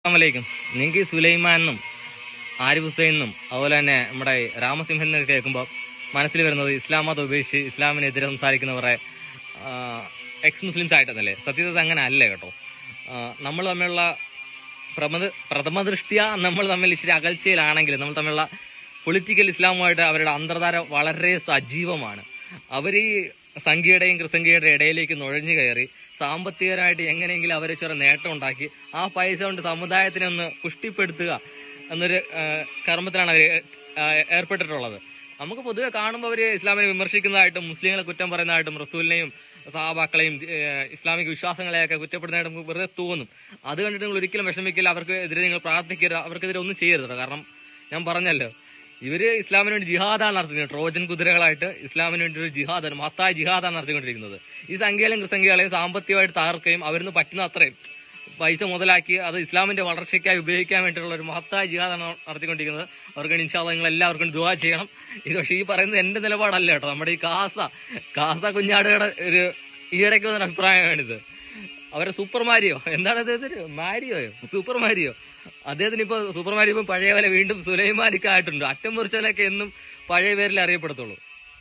അസ്സലാമലൈക്കും. നിങ്ങൾക്ക് ഈ സുലൈമാനും ആരിഫ് ഹുസൈനും അതുപോലെ തന്നെ നമ്മുടെ രാമസിംഹൻ എന്നൊക്കെ കേൾക്കുമ്പോൾ മനസ്സിൽ വരുന്നത് ഇസ്ലാം മതം ഉപേക്ഷിച്ച് ഇസ്ലാമിനെതിരെ സംസാരിക്കുന്നവരെ എക്സ് മുസ്ലിംസ് ആയിട്ടെന്നല്ലേ? സത്യത്തിൽ അങ്ങനെ അല്ല കേട്ടോ. നമ്മൾ തമ്മിലുള്ള പ്രഥമ ദൃഷ്ടിയ നമ്മൾ തമ്മിൽ ഇച്ചിരി അകൽച്ചയിലാണെങ്കിൽ നമ്മൾ തമ്മിലുള്ള പൊളിറ്റിക്കൽ ഇസ്ലാമുമായിട്ട് അവരുടെ അന്തർധാര വളരെ സജീവമാണ്. അവർ ഈ സംഖ്യയുടെയും ക്രിസംഖ്യയുടെയും ഇടയിലേക്ക് നുഴഞ്ഞു കയറി സാമ്പത്തികമായിട്ട് എങ്ങനെയെങ്കിലും അവർ ചെറിയ നേട്ടം ഉണ്ടാക്കി ആ പൈസ കൊണ്ട് സമുദായത്തിനെ ഒന്ന് പുഷ്ടിപ്പെടുത്തുക എന്നൊരു കർമ്മത്തിലാണ് അവർ ഏർപ്പെട്ടിട്ടുള്ളത്. നമുക്ക് പൊതുവെ കാണുമ്പോൾ അവർ ഇസ്ലാമിനെ വിമർശിക്കുന്നതായിട്ടും മുസ്ലിങ്ങളെ കുറ്റം പറയുന്നതായിട്ടും റസൂലിനെയും സഹാബാക്കളെയും ഇസ്ലാമിക വിശ്വാസങ്ങളെയൊക്കെ കുറ്റപ്പെടുന്നതായിട്ട് നമുക്ക് വെറുതെ തോന്നും. അത് കണ്ടിട്ട് നിങ്ങൾ ഒരിക്കലും വിഷമിക്കില്ല, അവർക്ക് എതിരെ നിങ്ങൾ പ്രാർത്ഥിക്കരുത്, അവർക്കെതിരെ ഒന്നും ചെയ്യരുത്. കാരണം ഞാൻ പറഞ്ഞല്ലോ, ഇവര് ഇസ്ലാമിന് വേണ്ടി ജിഹാദാണ് നടത്തിക്കുന്നത്. ട്രോജൻ കുതിരകളായിട്ട് ഇസ്ലാമിന് വേണ്ടി ഒരു ജിഹാദാണ്, മഹത്തായ ജിഹാദാണ് നടത്തിക്കൊണ്ടിരിക്കുന്നത്. ഈ സംഖ്യകളെയും ക്രിസംഖ്യകളെയും സാമ്പത്തികമായിട്ട് തകർക്കുകയും അവരിന്ന് പറ്റുന്ന അത്രയും പൈസ മുതലാക്കി അത് ഇസ്ലാമിന്റെ വളർച്ചയ്ക്കായി ഉപയോഗിക്കാൻ വേണ്ടിയിട്ടുള്ള ഒരു മഹത്തായ ജിഹാദാണ് നടത്തിക്കൊണ്ടിരിക്കുന്നത്. അവർക്ക് വേണ്ടി ഇൻഷാ അല്ലാഹ് നിങ്ങൾ എല്ലാവർക്കും ദുആ ചെയ്യണം. ഇത് പക്ഷേ ഈ പറയുന്നത് എന്റെ നിലപാടല്ല കേട്ടോ, നമ്മുടെ ഈ കാസ കുഞ്ഞാടുകളുടെ ഒരു ഈയിടയ്ക്ക് വന്ന അഭിപ്രായമാണിത്. അവരെ സൂപ്പർ മാരിയോ എന്താണ് അദ്ദേഹത്തിന്, മാരിയോയോ സൂപ്പർ മാരിയോ, അദ്ദേഹത്തിന് ഇപ്പൊ സൂപ്പർ മാരിയോ പഴയ പോലെ വീണ്ടും സുലൈമാനിക്കായിട്ടുണ്ട്. അറ്റം മുറിച്ചാലൊക്കെ എന്നും പഴയ പേരിൽ അറിയപ്പെടത്തുള്ളൂ.